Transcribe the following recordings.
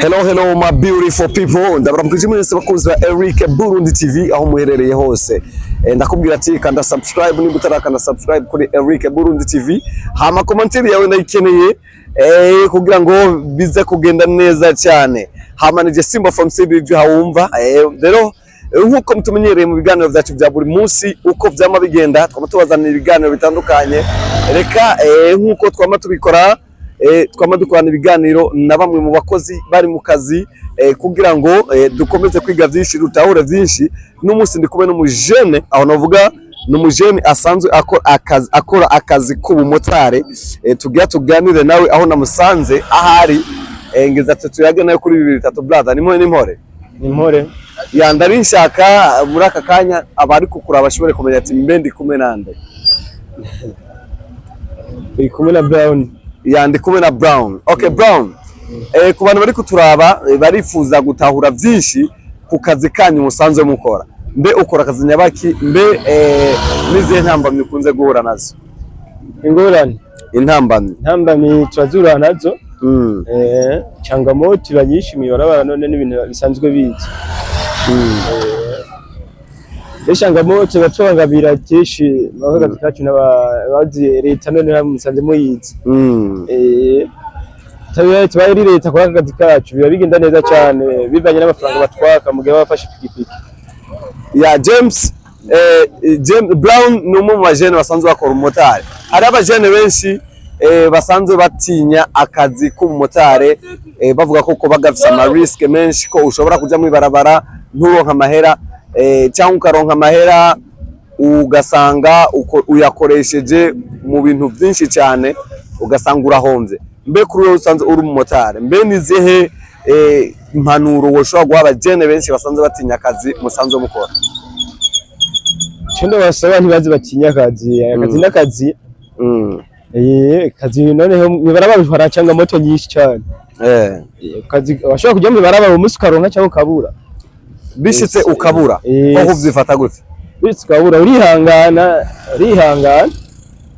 Hello my beautiful people, ndabaramukije mwese bakunzi ba Eric Burundi TV aho muherereye hose. Ndakubwira ati kanda subscribe niba utarakanda subscribe kuri Eric Burundi TV. Hama commentary yawe ndayikeneye kugira ngo bize kugenda neza cyane. Hama nije Simba from CBG hawumva. Rero nkuko mutumenyereye mu biganiro byacu bya buri munsi uko byama bigenda twamutubazanira ibiganiro bitandukanye. Reka nkuko twama tubikora twama dukorana ibiganiro na bamwe mu bakozi bari mu kazi kugira ngo dukomeze kwiga byinshi rutahure byinshi. N'umunsi ndi kumwe n'umujene aho navuga n'umujene asanzwe akora akazi k'ubumotari tugiye tuganire nawe aho namusanze ahari ngeza tuyage nayo kuri 23 brother nimpore yandari nshaka muri aka kanya abari kukura bashobore kumenya ati mbendi kumwe nande kumwe na Brown yandi kumwe na Brown. Okay Brown, ku bantu bari kuturaba barifuza gutahura byinshi ku kazi kanyu musanzwe mukora. Mbe ukora akazi nyabaki? Mbe nizihe ntambamye ukunze guhura nazo? Ingorane intambamye turazura nazo changamoto banyishimiye barabana none n'ibintu bisanzwe bizi changamoto batwangabira keshi bakaga kacu n'abazi leta none musanze muyizi tabaye leta kwa kazi kacu biba bigenda neza cyane bivanye n'amafaranga batwaka mu gihe bafashe pikipiki ya James Brown n'umwe mu bajene basanzwe bakora umotari. Hari abajene benshi basanzwe batinya akazi k'umumotari bavuga ko bagafisa ama risk menshi ko ushobora kuja mu ibarabara nturonka amahera cyangwa ukaronka amahera ugasanga uyakoresheje mu bintu byinshi cyane ugasanga urahomvye. Mbe kuri wowe usanzwe uri umumotari, mbe nizihe impanuro woshobora guha abajene benshi basanzwe batinya akazi musanzwe mukora? Cyende basaba ntibazi batinya akazi n'akazi kazi noneho mibaraba bifaracanga moto nyinshi cyane kazi bashobora kujya mu mibaraba umunsi ukaronka cyangwa ukabura bishitse ukabura aho uvyifata gute? Bishitse ukabura urihangana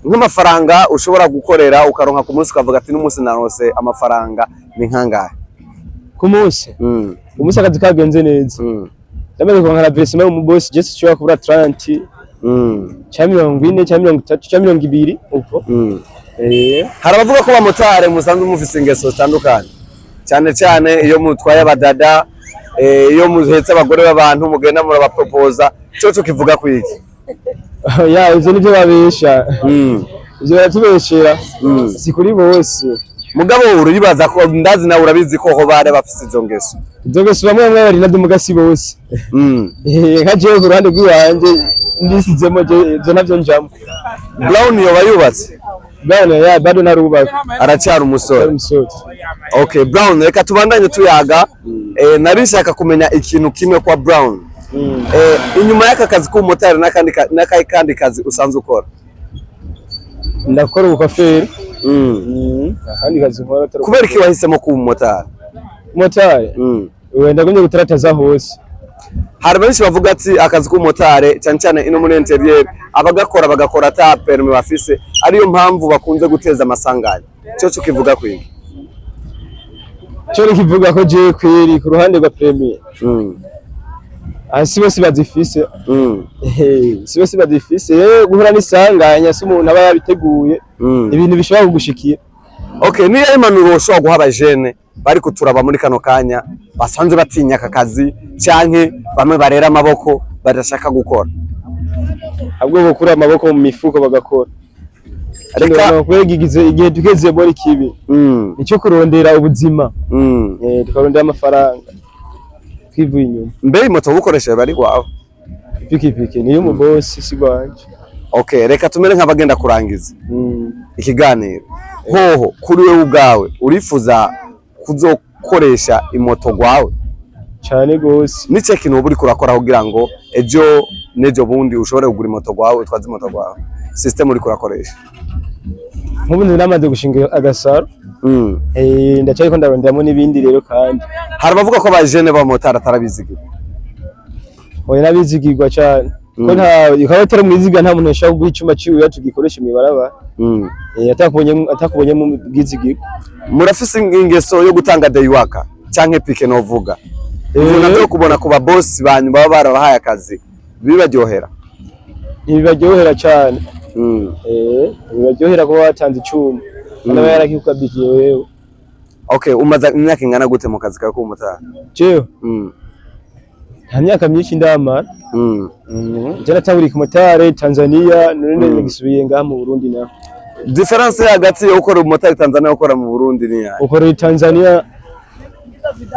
nk'amafaranga ushobora gukorera ukaronka ku munsi ukavuga ati n'umunsi narose amafaranga ni nkangahe ku munsi umunsi akazi kagenze neza ndamaze ko nkara versement mu boss just cyo kubura 30 cyangwa 40 cyangwa 30 cyangwa 20 uko hari abavuga ko bamotare musanzwe mufise ingeso zitandukanye cyane iyo mutwaye abadada iyo muhetse abagore b'abantu mugenda murabapropoza cyo kivuga kwiki ya ivyo nivyo babesha ivyo baratubeshera si kuri bose mugabo uribaza ko ndazi nawe urabizi ko ho bare bafise izo ngeso bamwe bari na dumugasi bose nka jewe ku ruhande rw'iwanje ndisizemo je navyo njamo. Brown yo bayubatse Brown bado narubaka aracyari umusore. Okay Brown, reka tubandanye tuyaga narishaka kumenya ikintu kimwe kwa Brown inyuma y'aka kazi k'umumotari n'akandi kazi usanzwe ukora? Ndakora ubukaferi kandi kazi nkora kubera iki wahisemo kuba umumotari? Motari wenda gumye gutarataza hose. Hari benshi bavuga ati akazi k'umumotari cyane ino muri interieur bagakora ata permis bafise ariyo mpamvu bakunze guteza amasanganya. Cyo kivuga kwiki? Cyo kivuga ko je kweri ku ruhande rwa premier sibo bazifise sibo bazifise guhura n'isanganya si umuntu aba yabiteguye ibintu bishobora kugushikiye. Okay, niyo impanuro ushobora guha abajene bari kuturaba muri kano kanya basanzwe batinya aka kazi cyanke bamwe barera amaboko badashaka gukora? Ahubwo bokura amaboko mu mifuko bagakora. Reka kwegigize igihe tugeze muri kibi nicyo kurondera ubuzima tukarondera amafaranga twivuye inyuma. Mbe moto bukoresha bari kwawe? Pikipiki niyo mu boss sigwanje. Okay, reka tumere nk'abagenda kurangiza ikiganiro. Hoho kuri wewe ubwawe urifuza kuzokoresha imoto gwawe cyane gose? Nice kintu buri kurakora kugira ngo ejo nejo bundi ushobore kugura imoto gwawe utwaze imoto gwawe system uri kurakoresha? Nk'ubundi namaze gushinga agasaro ndacaye ko ndaronderamo n'ibindi rero kandi hari abavuga ko abajene b'abamotari atarabizigirwa. Oya nabizigirwa cyane ko nta ikaba mwiziga nta muntu yashaka guha icyuma ciwe tugikoresha imibaraba atakubonye mu bwizigirwa. Murafise ingeso yo gutanga day worker canke pike novuga navyo kubona ku ba boss banyu baba barabahaye akazi bibaryohera cyane bibaryohera kuba watanze icuma naba yarakikukabikiye wewe. Okay, umaze imyaka ingana gute mu kazi kawe k'umumotari? Jewe nta myaka myinshi ndamara. Je natanguriye ku motari Tanzania none nagisubiye ngaha mu Burundi naho. Difference hagati yo gukora umumotari Tanzania ukora mu Burundi ni yahe? Ukora Tanzania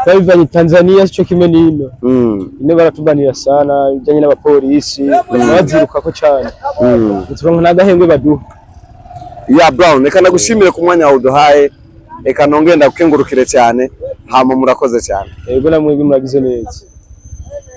Kaiva Tanzania sico kimwe nino. Ine baratubanira sana bijanye n'abapolisi baziruka ko cyane. Turonka nagahengwe baduha. Ya Brown, reka nagushimire ku mwanya wawe uduhaye. Eka nongenda kukengurukire cyane. Hama murakoze cyane. Yego namwe muragize neza.